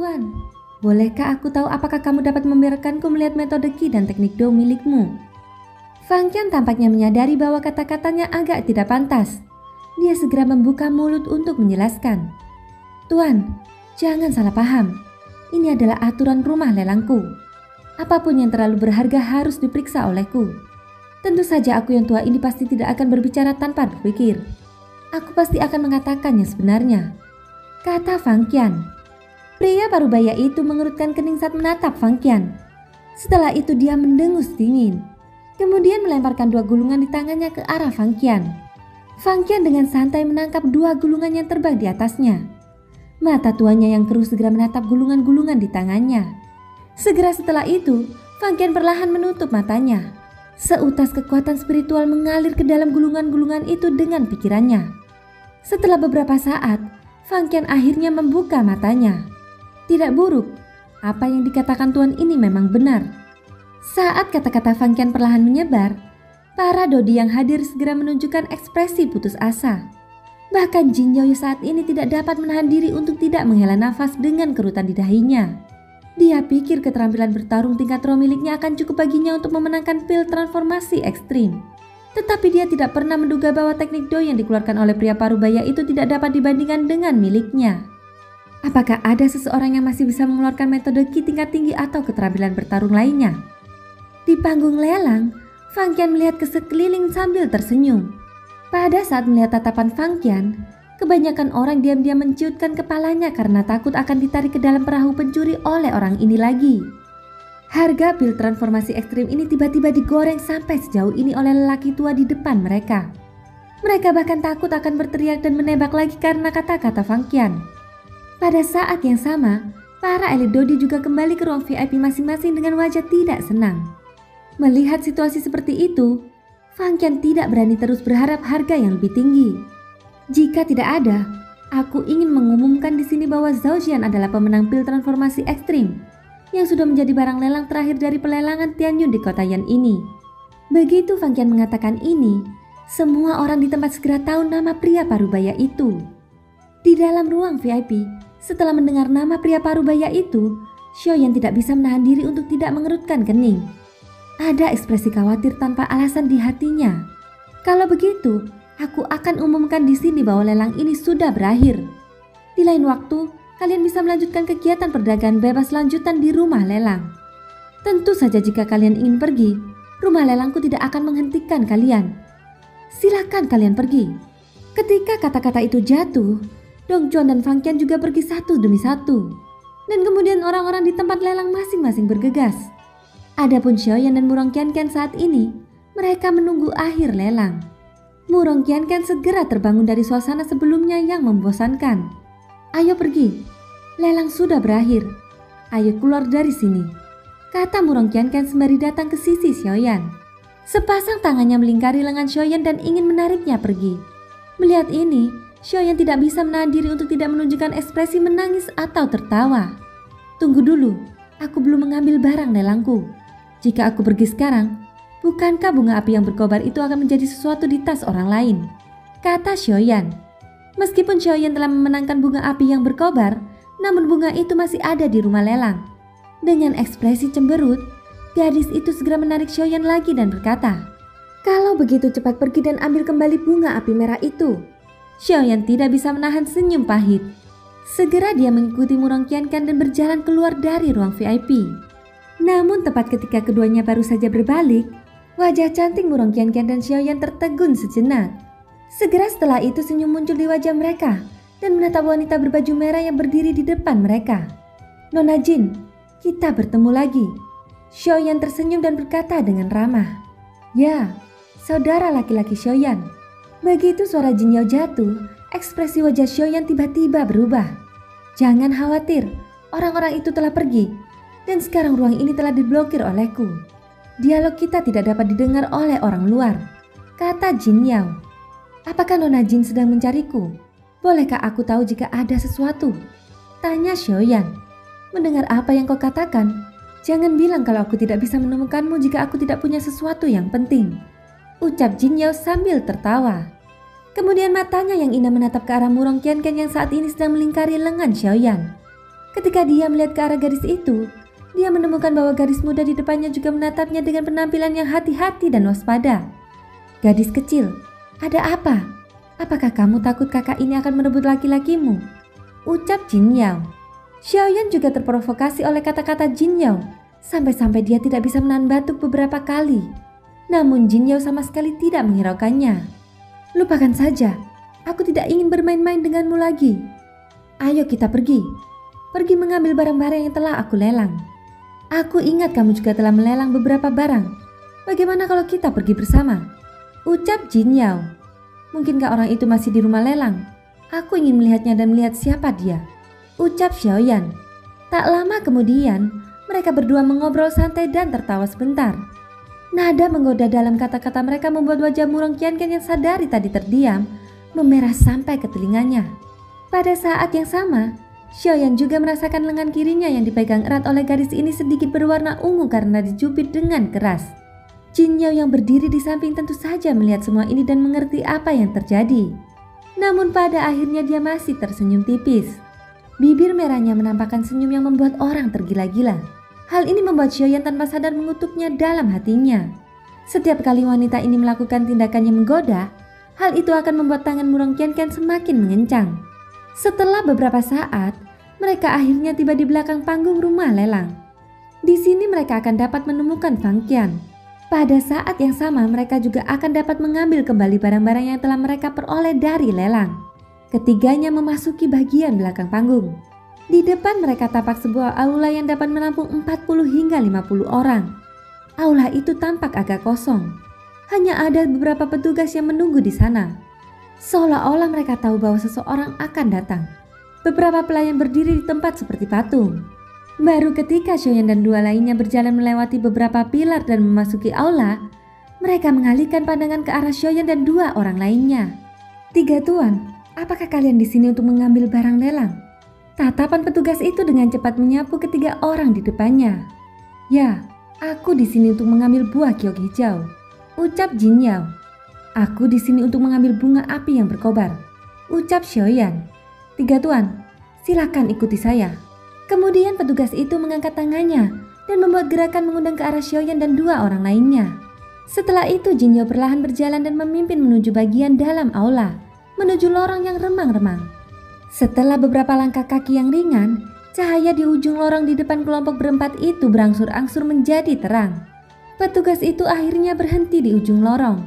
Tuan, bolehkah aku tahu apakah kamu dapat membiarkanku melihat metode Qi dan teknik Do milikmu? Fang Qian tampaknya menyadari bahwa kata-katanya agak tidak pantas. Dia segera membuka mulut untuk menjelaskan. Tuan, jangan salah paham. Ini adalah aturan rumah lelangku. Apapun yang terlalu berharga harus diperiksa olehku. Tentu saja aku yang tua ini pasti tidak akan berbicara tanpa berpikir. Aku pasti akan mengatakannya sebenarnya, kata Fang Qian. Pria parubaya itu mengerutkan kening saat menatap Fang Qian. Setelah itu dia mendengus dingin. Kemudian melemparkan 2 gulungan di tangannya ke arah Fang Qian. Fang Qian dengan santai menangkap 2 gulungan yang terbang di atasnya. Mata tuanya yang keruh segera menatap gulungan-gulungan di tangannya. Segera setelah itu, Fang Qian perlahan menutup matanya. Seutas kekuatan spiritual mengalir ke dalam gulungan-gulungan itu dengan pikirannya. Setelah beberapa saat, Fang Qian akhirnya membuka matanya. Tidak buruk, apa yang dikatakan Tuan ini memang benar. Saat kata-kata Fang Qian perlahan menyebar, para Dodi yang hadir segera menunjukkan ekspresi putus asa. Bahkan Jin Yaoyu saat ini tidak dapat menahan diri untuk tidak menghela nafas dengan kerutan di dahinya. Dia pikir keterampilan bertarung tingkat roh miliknya akan cukup baginya untuk memenangkan pil transformasi ekstrim. Tetapi dia tidak pernah menduga bahwa teknik Do yang dikeluarkan oleh pria parubaya itu tidak dapat dibandingkan dengan miliknya. Apakah ada seseorang yang masih bisa mengeluarkan metode Qi tingkat tinggi atau keterampilan bertarung lainnya? Di panggung lelang, Fang Qian melihat ke sekeliling sambil tersenyum. Pada saat melihat tatapan Fang Qian, kebanyakan orang diam-diam menciutkan kepalanya karena takut akan ditarik ke dalam perahu pencuri oleh orang ini lagi. Harga pil transformasi ekstrim ini tiba-tiba digoreng sampai sejauh ini oleh lelaki tua di depan mereka. Mereka bahkan takut akan berteriak dan menembak lagi karena kata-kata Fang Qian. Pada saat yang sama, para elit Dodi juga kembali ke ruang VIP masing-masing dengan wajah tidak senang. Melihat situasi seperti itu, Fang Qian tidak berani terus berharap harga yang lebih tinggi. Jika tidak ada, aku ingin mengumumkan di sini bahwa Zhao Jian adalah pemenang pil transformasi ekstrim yang sudah menjadi barang lelang terakhir dari pelelangan Tianyun di kota Yan ini. Begitu Fang Qian mengatakan ini, semua orang di tempat segera tahu nama pria parubaya itu. Di dalam ruang VIP, setelah mendengar nama pria parubaya itu, Xiaoyan tidak bisa menahan diri untuk tidak mengerutkan kening. Ada ekspresi khawatir tanpa alasan di hatinya. Kalau begitu, aku akan umumkan di sini bahwa lelang ini sudah berakhir. Di lain waktu, kalian bisa melanjutkan kegiatan perdagangan bebas lanjutan di rumah lelang. Tentu saja jika kalian ingin pergi, rumah lelangku tidak akan menghentikan kalian. Silakan kalian pergi. Ketika kata-kata itu jatuh, Dong Juan dan Fang Qian juga pergi satu demi satu. Dan kemudian orang-orang di tempat lelang masing-masing bergegas. Adapun Xiaoyan dan Murong Qianqian saat ini, mereka menunggu akhir lelang. Murong Qianqian segera terbangun dari suasana sebelumnya yang membosankan. Ayo pergi, lelang sudah berakhir. Ayo keluar dari sini, kata Murong Qianqian sembari datang ke sisi Xiaoyan. Sepasang tangannya melingkari lengan Xiaoyan dan ingin menariknya pergi. Melihat ini, Xiaoyan tidak bisa menahan diri untuk tidak menunjukkan ekspresi menangis atau tertawa. Tunggu dulu, aku belum mengambil barang lelangku. Jika aku pergi sekarang, bukankah bunga api yang berkobar itu akan menjadi sesuatu di tas orang lain? Kata Xiaoyan. Meskipun Xiaoyan telah memenangkan bunga api yang berkobar, namun bunga itu masih ada di rumah lelang. Dengan ekspresi cemberut, gadis itu segera menarik Xiaoyan lagi dan berkata, kalau begitu cepat pergi dan ambil kembali bunga api merah itu. Xiaoyan tidak bisa menahan senyum pahit. Segera dia mengikuti Murong Qianqian dan berjalan keluar dari ruang VIP. Namun tepat ketika keduanya baru saja berbalik, wajah cantik Murong Qianqian dan Xiaoyan tertegun sejenak. Segera setelah itu senyum muncul di wajah mereka dan menatap wanita berbaju merah yang berdiri di depan mereka. Nona Jin, kita bertemu lagi. Xiaoyan tersenyum dan berkata dengan ramah. Ya, saudara laki-laki Xiaoyan. Begitu suara Jin Yao jatuh, ekspresi wajah Xiaoyan tiba-tiba berubah. Jangan khawatir, orang-orang itu telah pergi. Dan sekarang ruang ini telah diblokir olehku. Dialog kita tidak dapat didengar oleh orang luar, kata Jin Yao. Apakah Nona Jin sedang mencariku? Bolehkah aku tahu jika ada sesuatu? Tanya Xiaoyan. Mendengar apa yang kau katakan, jangan bilang kalau aku tidak bisa menemukanmu jika aku tidak punya sesuatu yang penting, ucap Jin Yao sambil tertawa. Kemudian matanya yang indah menatap ke arah Murong Qianqian yang saat ini sedang melingkari lengan Xiaoyan. Ketika dia melihat ke arah gadis itu, dia menemukan bahwa gadis muda di depannya juga menatapnya dengan penampilan yang hati-hati dan waspada. "Gadis kecil, ada apa? Apakah kamu takut kakak ini akan merebut laki-lakimu?" ucap Jin Yao. Xiaoyan juga terprovokasi oleh kata-kata Jin Yao, sampai-sampai dia tidak bisa menahan batuk beberapa kali. Namun Jin Yao sama sekali tidak menghiraukannya. "Lupakan saja, aku tidak ingin bermain-main denganmu lagi. Ayo kita pergi mengambil barang-barang yang telah aku lelang. Aku ingat kamu juga telah melelang beberapa barang. Bagaimana kalau kita pergi bersama?" ucap Jin Yao. "Mungkinkah orang itu masih di rumah lelang? Aku ingin melihatnya dan melihat siapa dia," ucap Xiaoyan. Tak lama kemudian, mereka berdua mengobrol santai dan tertawa sebentar. Nada menggoda dalam kata-kata mereka membuat wajah Murong Qianqian yang sadari tadi terdiam memerah sampai ke telinganya. Pada saat yang sama, Xiaoyan juga merasakan lengan kirinya yang dipegang erat oleh gadis ini sedikit berwarna ungu karena dicubit dengan keras. Jin Yao yang berdiri di samping tentu saja melihat semua ini dan mengerti apa yang terjadi. Namun pada akhirnya dia masih tersenyum tipis. Bibir merahnya menampakkan senyum yang membuat orang tergila-gila. Hal ini membuat Xiaoyan tanpa sadar mengutuknya dalam hatinya. Setiap kali wanita ini melakukan tindakan yang menggoda, hal itu akan membuat tangan Murong Qianqian semakin mengencang. Setelah beberapa saat, mereka akhirnya tiba di belakang panggung rumah lelang. Di sini mereka akan dapat menemukan Fang Qian. Pada saat yang sama mereka juga akan dapat mengambil kembali barang-barang yang telah mereka peroleh dari lelang. Ketiganya memasuki bagian belakang panggung. Di depan mereka tampak sebuah aula yang dapat menampung 40 hingga 50 orang. Aula itu tampak agak kosong. Hanya ada beberapa petugas yang menunggu di sana. Seolah-olah mereka tahu bahwa seseorang akan datang. Beberapa pelayan berdiri di tempat seperti patung. Baru ketika Xiaoyan dan dua lainnya berjalan melewati beberapa pilar dan memasuki aula, mereka mengalihkan pandangan ke arah Xiaoyan dan dua orang lainnya. "Tiga tuan, apakah kalian di sini untuk mengambil barang lelang?" Tatapan petugas itu dengan cepat menyapu ketiga orang di depannya. "Ya, aku di sini untuk mengambil buah giok hijau," ucap Jin Yao. "Aku di sini untuk mengambil bunga api yang berkobar," ucap Xiaoyan. "Tiga tuan, silakan ikuti saya." Kemudian petugas itu mengangkat tangannya dan membuat gerakan mengundang ke arah Xiaoyan dan dua orang lainnya. Setelah itu Jin Yao perlahan berjalan dan memimpin menuju bagian dalam aula, menuju lorong yang remang-remang. Setelah beberapa langkah kaki yang ringan, cahaya di ujung lorong di depan kelompok berempat itu berangsur-angsur menjadi terang. Petugas itu akhirnya berhenti di ujung lorong.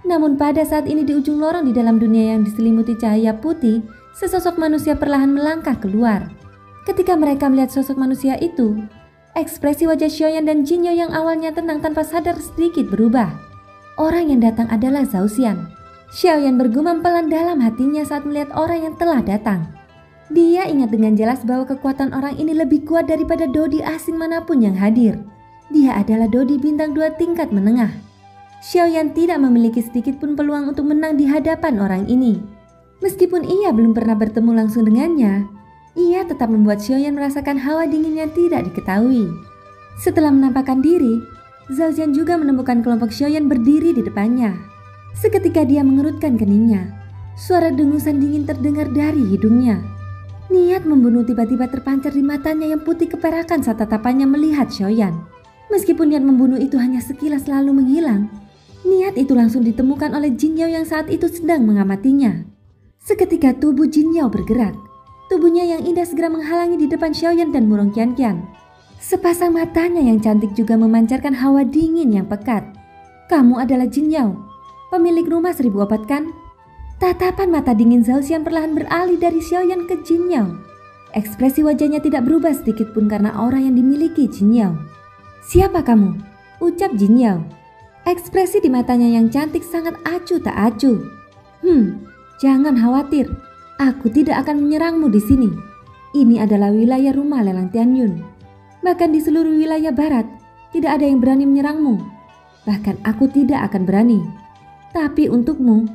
Namun pada saat ini di ujung lorong di dalam dunia yang diselimuti cahaya putih, sesosok manusia perlahan melangkah keluar. Ketika mereka melihat sosok manusia itu, ekspresi wajah Xiaoyan dan Jin Yao yang awalnya tenang tanpa sadar sedikit berubah. Orang yang datang adalah Zhao Xian. Xiaoyan bergumam pelan dalam hatinya saat melihat orang yang telah datang. Dia ingat dengan jelas bahwa kekuatan orang ini lebih kuat daripada dodi asing manapun yang hadir. Dia adalah dodi bintang 2 tingkat menengah. Xiaoyan tidak memiliki sedikit pun peluang untuk menang di hadapan orang ini. Meskipun ia belum pernah bertemu langsung dengannya, ia tetap membuat Xiaoyan merasakan hawa dingin yang tidak diketahui. Setelah menampakkan diri, Zhao Xian juga menemukan kelompok Xiaoyan berdiri di depannya. Seketika dia mengerutkan keningnya. Suara dengusan dingin terdengar dari hidungnya. Niat membunuh tiba-tiba terpancar di matanya yang putih keperakan saat tatapannya melihat Xiaoyan. Meskipun niat membunuh itu hanya sekilas lalu menghilang, niat itu langsung ditemukan oleh Jin Yao yang saat itu sedang mengamatinya. Seketika tubuh Jin Yao bergerak. Tubuhnya yang indah segera menghalangi di depan Xiaoyan dan Murong Qianqian. Sepasang matanya yang cantik juga memancarkan hawa dingin yang pekat. "Kamu adalah Jin Yao, pemilik rumah 1000 obat kan?" Tatapan mata dingin Zhao Xian perlahan beralih dari Xiaoyan ke Jin Yao. Ekspresi wajahnya tidak berubah sedikit pun karena aura yang dimiliki Jin Yao. "Siapa kamu?" ucap Jin Yao. Ekspresi di matanya yang cantik sangat acuh tak acuh. Jangan khawatir. Aku tidak akan menyerangmu di sini. Ini adalah wilayah rumah lelang Tianyun. Bahkan di seluruh wilayah barat, tidak ada yang berani menyerangmu. Bahkan aku tidak akan berani. Tapi untukmu,"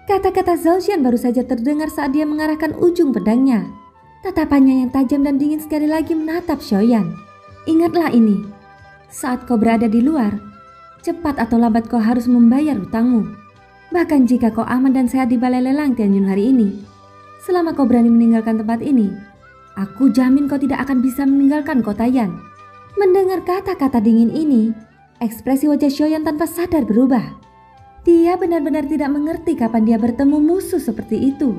kata-kata Zhao Xian baru saja terdengar saat dia mengarahkan ujung pedangnya. Tatapannya yang tajam dan dingin sekali lagi menatap Xiaoyan. "Ingatlah ini. Saat kau berada di luar, cepat atau lambat kau harus membayar hutangmu. Bahkan jika kau aman dan sehat di balai lelang Tianyun hari ini, selama kau berani meninggalkan tempat ini, Aku jamin kau tidak akan bisa meninggalkan kota Yan. Mendengar kata-kata dingin ini, ekspresi wajah Xiaoyan tanpa sadar berubah. Dia benar-benar tidak mengerti kapan dia bertemu musuh seperti itu.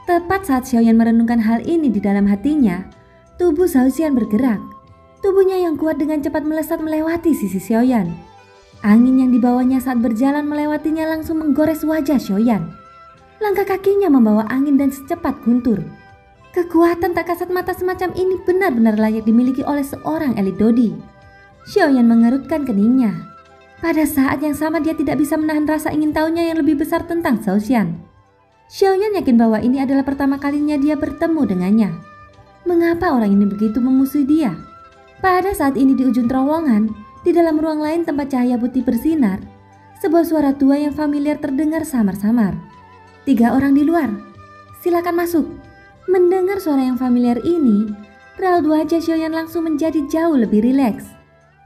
Tepat saat Xiaoyan merenungkan hal ini di dalam hatinya, tubuh Zhao Xian bergerak. Tubuhnya yang kuat dengan cepat melesat melewati sisi Xiaoyan. Angin yang dibawanya saat berjalan melewatinya langsung menggores wajah Xiaoyan. Langkah kakinya membawa angin dan secepat guntur. Kekuatan tak kasat mata semacam ini benar-benar layak dimiliki oleh seorang elit Dodi. Xiaoyan mengerutkan keningnya. Pada saat yang sama dia tidak bisa menahan rasa ingin tahunya yang lebih besar tentang Zhao Xian. Xiaoyan yakin bahwa ini adalah pertama kalinya dia bertemu dengannya. Mengapa orang ini begitu memusuhi dia? Pada saat ini di ujung terowongan, di dalam ruang lain tempat cahaya putih bersinar, sebuah suara tua yang familiar terdengar samar-samar. 3 orang di luar. Silakan masuk. Mendengar suara yang familiar ini, raut wajah Xiaoyan langsung menjadi jauh lebih rileks.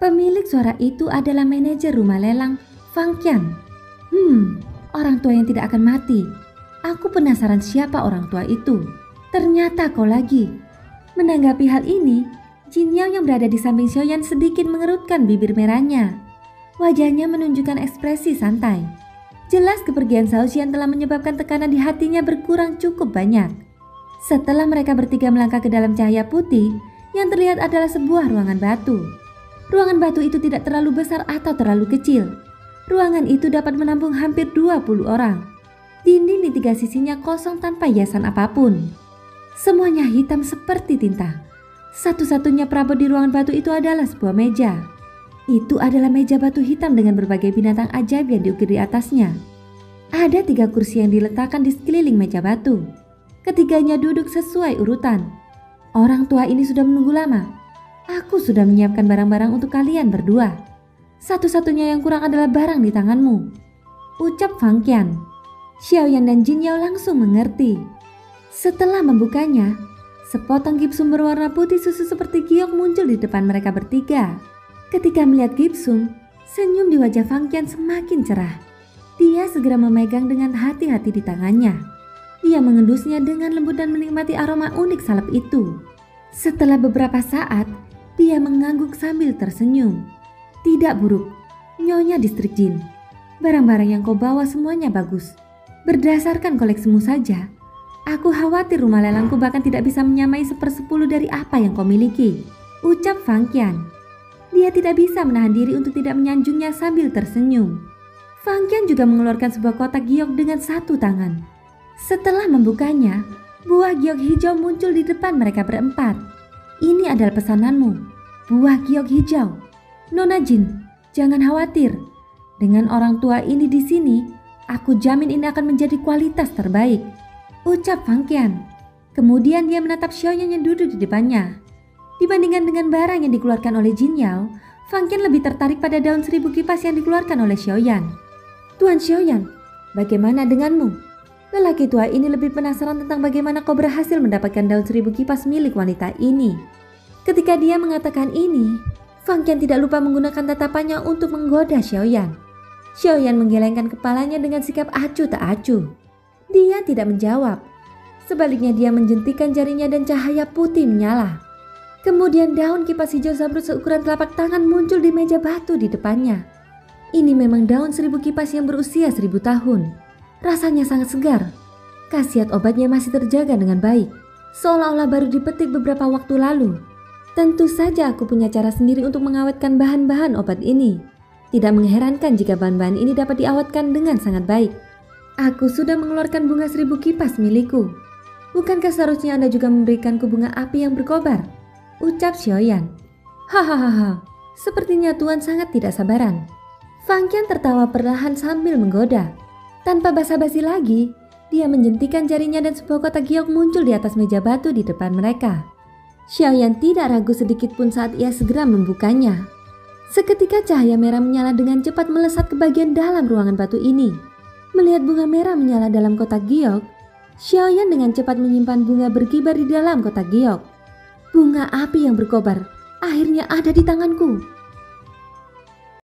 Pemilik suara itu adalah manajer rumah lelang Fang Qian. Orang tua yang tidak akan mati. Aku penasaran siapa orang tua itu. Ternyata kau lagi. Menanggapi hal ini, Jin Yao yang berada di samping Xiaoyan sedikit mengerutkan bibir merahnya. Wajahnya menunjukkan ekspresi santai. Jelas kepergian Zhao Xian telah menyebabkan tekanan di hatinya berkurang cukup banyak. Setelah mereka bertiga melangkah ke dalam cahaya putih, yang terlihat adalah sebuah ruangan batu. Ruangan batu itu tidak terlalu besar atau terlalu kecil. Ruangan itu dapat menampung hampir 20 orang. Dinding di 3 sisinya kosong tanpa hiasan apapun. Semuanya hitam seperti tinta. Satu-satunya perabot di ruangan batu itu adalah sebuah meja. Itu adalah meja batu hitam dengan berbagai binatang ajaib yang diukir di atasnya. Ada 3 kursi yang diletakkan di sekeliling meja batu. Ketiganya duduk sesuai urutan. Orang tua ini sudah menunggu lama. Aku sudah menyiapkan barang-barang untuk kalian berdua. Satu-satunya yang kurang adalah barang di tanganmu, ucap Fang Qian. Xiaoyan dan Jin Yao langsung mengerti. Setelah membukanya, sepotong gipsum berwarna putih susu seperti giok muncul di depan mereka bertiga. Ketika melihat gipsum, senyum di wajah Fang Qian semakin cerah. Dia segera memegang dengan hati-hati di tangannya. Dia mengendusnya dengan lembut dan menikmati aroma unik salep itu. Setelah beberapa saat, dia mengangguk sambil tersenyum. Tidak buruk, Nyonya Distrik Jin. Barang-barang yang kau bawa semuanya bagus. Berdasarkan koleksimu saja, aku khawatir rumah lelangku bahkan tidak bisa menyamai 1/10 dari apa yang kau miliki, ucap Fang Qian. Dia tidak bisa menahan diri untuk tidak menyanjungnya sambil tersenyum. Fang Qian juga mengeluarkan sebuah kotak giok dengan 1 tangan. Setelah membukanya, buah giok hijau muncul di depan mereka berempat. Ini adalah pesananmu, buah giok hijau. Nona Jin, jangan khawatir. Dengan orang tua ini di sini, aku jamin ini akan menjadi kualitas terbaik, ucap Fang Qian. Kemudian dia menatap Xiaoyan yang duduk di depannya. Dibandingkan dengan barang yang dikeluarkan oleh Jin Yao, Fang Qian lebih tertarik pada daun 1000 kipas yang dikeluarkan oleh Xiaoyan. Tuan Xiaoyan, bagaimana denganmu? Lelaki tua ini lebih penasaran tentang bagaimana kau berhasil mendapatkan daun 1000 kipas milik wanita ini. Ketika dia mengatakan ini, Fang Qian tidak lupa menggunakan tatapannya untuk menggoda Xiaoyan. Xiaoyan menggelengkan kepalanya dengan sikap acuh tak acuh. Dia tidak menjawab. Sebaliknya dia menjentikan jarinya dan cahaya putih menyala. Kemudian daun kipas hijau zamrud seukuran telapak tangan muncul di meja batu di depannya. Ini memang daun 1000 kipas yang berusia 1000 tahun. Rasanya sangat segar. Khasiat obatnya masih terjaga dengan baik, seolah-olah baru dipetik beberapa waktu lalu. Tentu saja aku punya cara sendiri untuk mengawetkan bahan-bahan obat ini. Tidak mengherankan jika bahan-bahan ini dapat diawetkan dengan sangat baik. Aku sudah mengeluarkan bunga 1000 kipas milikku. Bukankah seharusnya Anda juga memberikanku bunga api yang berkobar? Ucap Xiaoyan. Hahaha, sepertinya Tuan sangat tidak sabaran. Fang Qian tertawa perlahan sambil menggoda. Tanpa basa-basi lagi, dia menjentikan jarinya dan sebuah kotak giok muncul di atas meja batu di depan mereka. Xiaoyan tidak ragu sedikit pun saat ia segera membukanya. Seketika cahaya merah menyala dengan cepat melesat ke bagian dalam ruangan batu ini. Melihat bunga merah menyala dalam kotak giok, Xiaoyan dengan cepat menyimpan bunga berkibar di dalam kotak giok. Bunga api yang berkobar akhirnya ada di tanganku.